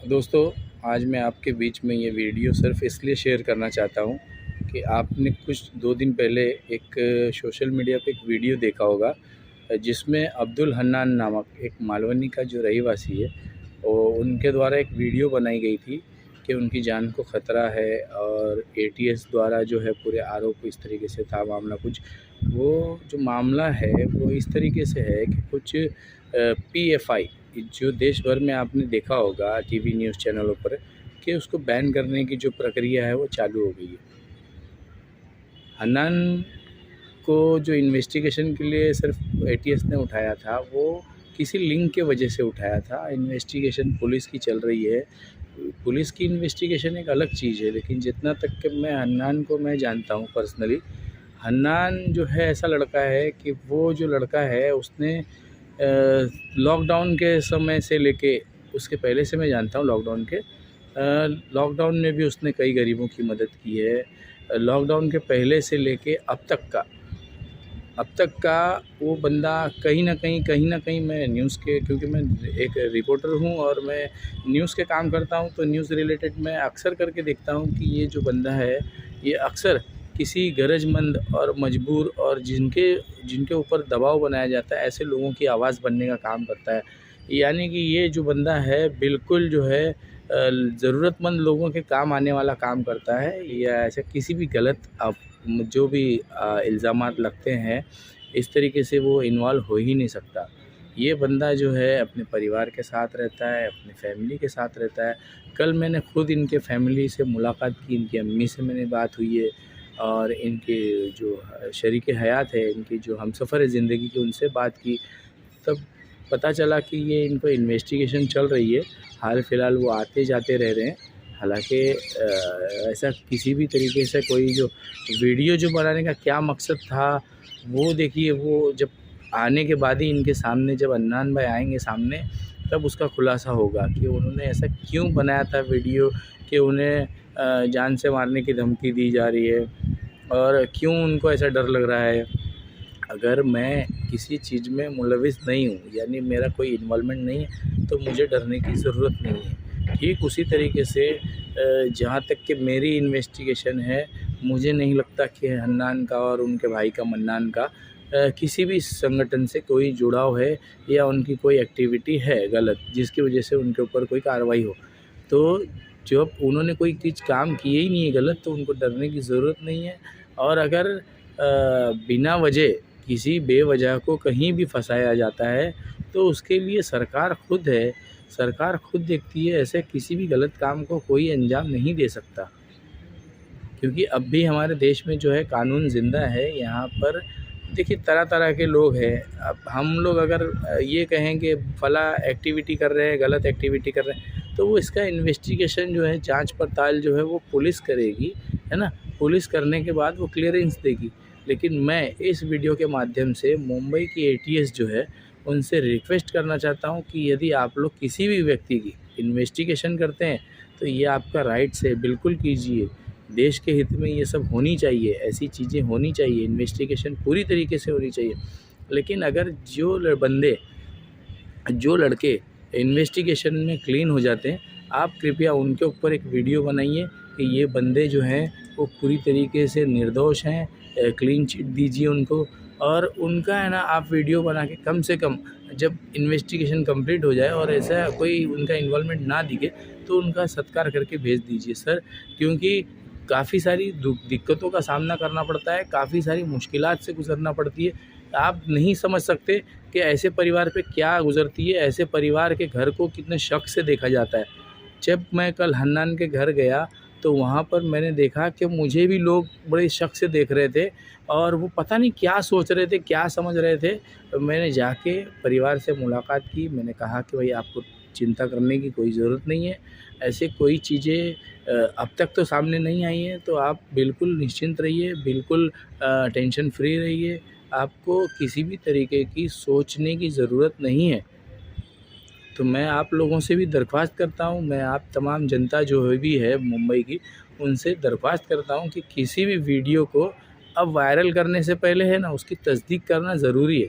दोस्तों, आज मैं आपके बीच में ये वीडियो सिर्फ़ इसलिए शेयर करना चाहता हूँ कि आपने कुछ 2 दिन पहले एक सोशल मीडिया पे एक वीडियो देखा होगा, जिसमें अब्दुल हन्नान नामक एक मालवनी का जो रहीवासी है, उनके द्वारा एक वीडियो बनाई गई थी कि उनकी जान को ख़तरा है और एटीएस द्वारा जो है पूरे आरोप इस तरीके से था मामला कुछ। वो जो मामला है वो इस तरीके से है कि कुछ पीएफआई जो देश भर में आपने देखा होगा टीवी न्यूज़ चैनलों पर कि उसको बैन करने की जो प्रक्रिया है वो चालू हो गई है। हन्नान को जो इन्वेस्टिगेशन के लिए सिर्फ एटीएस ने उठाया था वो किसी लिंक के वजह से उठाया था। इन्वेस्टिगेशन पुलिस की चल रही है। पुलिस की इन्वेस्टिगेशन एक अलग चीज़ है, लेकिन जितना तक कि मैं हन्नान को मैं जानता हूँ पर्सनली, हन्नान जो है ऐसा लड़का है कि वो जो लड़का है उसने लॉकडाउन के समय से लेके उसके पहले से मैं जानता हूँ लॉकडाउन में भी उसने कई गरीबों की मदद की है। लॉकडाउन के पहले से लेके अब तक का वो बंदा कहीं ना कहीं मैं न्यूज़ के, क्योंकि मैं एक रिपोर्टर हूँ और मैं न्यूज़ के काम करता हूँ, तो न्यूज़ रिलेटेड मैं अक्सर करके देखता हूँ कि ये जो बंदा है ये अक्सर किसी गरजमंद और मजबूर और जिनके ऊपर दबाव बनाया जाता है ऐसे लोगों की आवाज़ बनने का काम करता है। यानी कि ये जो बंदा है बिल्कुल जो है ज़रूरतमंद लोगों के काम आने वाला काम करता है, या ऐसे किसी भी गलत जो भी इल्ज़ामात लगते हैं इस तरीके से वो इन्वॉल्व हो ही नहीं सकता। ये बंदा जो है अपने परिवार के साथ रहता है, अपनी फैमिली के साथ रहता है। कल मैंने खुद इनके फैमिली से मुलाकात की, इनकी अम्मी से मैंने बात हुई है और इनके जो शरीके हयात है, इनकी जो हमसफ़र है ज़िंदगी की, उनसे बात की। तब पता चला कि ये इनको इन्वेस्टिगेशन चल रही है। हाल फ़िलहाल वो आते जाते रह रहे हैं। हालाँकि ऐसा किसी भी तरीके से कोई जो वीडियो जो बनाने का क्या मकसद था, वो देखिए वो जब आने के बाद ही इनके सामने, जब हन्नान भाई आएँगे सामने, तब उसका खुलासा होगा कि उन्होंने ऐसा क्यों बनाया था वीडियो कि उन्हें जान से मारने की धमकी दी जा रही है और क्यों उनको ऐसा डर लग रहा है। अगर मैं किसी चीज़ में मुलविस नहीं हूँ, यानी मेरा कोई इन्वॉल्वमेंट नहीं है, तो मुझे डरने की ज़रूरत नहीं है। ठीक उसी तरीके से जहाँ तक कि मेरी इन्वेस्टिगेशन है, मुझे नहीं लगता कि हन्नान का और उनके भाई का मन्नान का किसी भी संगठन से कोई जुड़ाव है या उनकी कोई एक्टिविटी है गलत, जिसकी वजह से उनके ऊपर कोई कार्रवाई हो। तो जब उन्होंने कोई चीज़ काम किए ही नहीं है गलत, तो उनको डरने की ज़रूरत नहीं है। और अगर बिना वजह किसी बेवजह को कहीं भी फंसाया जाता है, तो उसके लिए सरकार खुद है। सरकार खुद देखती है, ऐसे किसी भी गलत काम को कोई अंजाम नहीं दे सकता, क्योंकि अब भी हमारे देश में जो है कानून ज़िंदा है। यहाँ पर देखिए तरह तरह के लोग हैं। अब हम लोग अगर ये कहें कि फला एक्टिविटी कर रहे हैं, गलत एक्टिविटी कर रहे हैं, तो वो इसका इन्वेस्टिगेशन जो है, जांच पड़ताल जो है वो पुलिस करेगी, है ना। पुलिस करने के बाद वो क्लियरेंस देगी। लेकिन मैं इस वीडियो के माध्यम से मुंबई की एटीएस जो है उनसे रिक्वेस्ट करना चाहता हूँ कि यदि आप लोग किसी भी व्यक्ति की इन्वेस्टिगेशन करते हैं तो ये आपका राइट्स है, बिल्कुल कीजिए। देश के हित में ये सब होनी चाहिए, ऐसी चीज़ें होनी चाहिए, इन्वेस्टिगेशन पूरी तरीके से होनी चाहिए। लेकिन अगर जो लड़के इन्वेस्टिगेशन में क्लीन हो जाते हैं, आप कृपया उनके ऊपर एक वीडियो बनाइए कि ये बंदे जो हैं वो पूरी तरीके से निर्दोष हैं, क्लीन चिट दीजिए उनको। और उनका है ना, आप वीडियो बना के कम से कम जब इन्वेस्टिगेशन कंप्लीट हो जाए और ऐसा कोई उनका इन्वॉल्वमेंट ना दिखे, तो उनका सत्कार करके भेज दीजिए सर। क्योंकि काफ़ी सारी दिक्कतों का सामना करना पड़ता है, काफ़ी सारी मुश्किलात से गुज़रना पड़ती है। आप नहीं समझ सकते कि ऐसे परिवार पे क्या गुज़रती है, ऐसे परिवार के घर को कितने शक से देखा जाता है। जब मैं कल हन्नान के घर गया तो वहाँ पर मैंने देखा कि मुझे भी लोग बड़े शक से देख रहे थे और वो पता नहीं क्या सोच रहे थे, क्या समझ रहे थे। मैंने जाके परिवार से मुलाकात की, मैंने कहा कि भाई आपको चिंता करने की कोई ज़रूरत नहीं है, ऐसे कोई चीज़ें अब तक तो सामने नहीं आई हैं, तो आप बिल्कुल निश्चिंत रहिए, बिल्कुल टेंशन फ्री रहिए। आपको किसी भी तरीके की सोचने की ज़रूरत नहीं है। तो मैं आप लोगों से भी दरख्वास्त करता हूँ, मैं आप तमाम जनता जो भी है मुंबई की, उनसे दरख्वास्त करता हूँ कि किसी भी वीडियो को अब वायरल करने से पहले है ना, उसकी तस्दीक करना ज़रूरी है।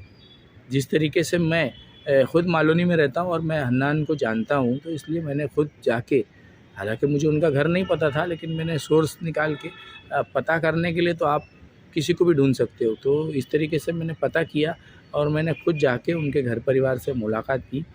जिस तरीके से मैं ख़ुद मालोनी में रहता हूँ और मैं हन्नान को जानता हूँ, तो इसलिए मैंने खुद जाके, हालांकि मुझे उनका घर नहीं पता था, लेकिन मैंने सोर्स निकाल के पता करने के लिए तो आप किसी को भी ढूंढ सकते हो, तो इस तरीके से मैंने पता किया और मैंने खुद जाके उनके घर परिवार से मुलाकात की।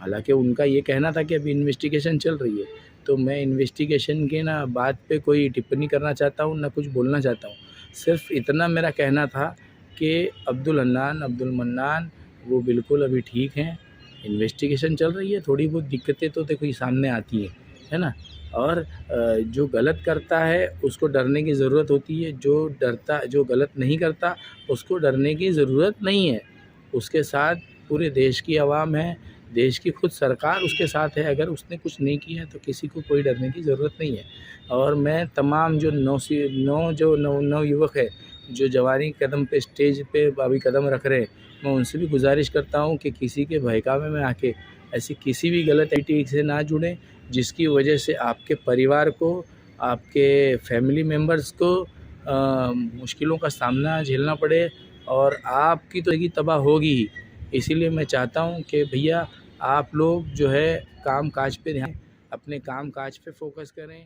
हालांकि उनका ये कहना था कि अभी इन्वेस्टिगेशन चल रही है, तो मैं इन्वेस्टिगेशन के ना बात पे कोई टिप्पणी करना चाहता हूँ, ना कुछ बोलना चाहता हूँ। सिर्फ इतना मेरा कहना था कि अब्दुल हन्नान, अब्दुल मन्नान वो बिल्कुल अभी ठीक हैं, इन्वेस्टिगेशन चल रही है, थोड़ी बहुत दिक्कतें तो देखो ये सामने आती हैं, है ना। और जो गलत करता है उसको डरने की ज़रूरत होती है, जो गलत नहीं करता उसको डरने की ज़रूरत नहीं है। उसके साथ पूरे देश की आवाम है, देश की खुद सरकार उसके साथ है। अगर उसने कुछ नहीं किया है तो किसी को कोई डरने की ज़रूरत नहीं है। और मैं तमाम जो नव युवक है जो जवानी कदम पे स्टेज पे अभी कदम रख रहे हैं, मैं उनसे भी गुजारिश करता हूँ कि किसी के बहकावे में आके ऐसी किसी भी गलत एक्टिविटी से ना जुड़ें जिसकी वजह से आपके परिवार को, आपके फैमिली मेम्बर्स को मुश्किलों का सामना झेलना पड़े और आपकी तो ज़िंदगी तबाह होगी ही। इसीलिए मैं चाहता हूँ कि भैया आप लोग जो है काम काज पे ध्यान, अपने काम काज पे फोकस करें।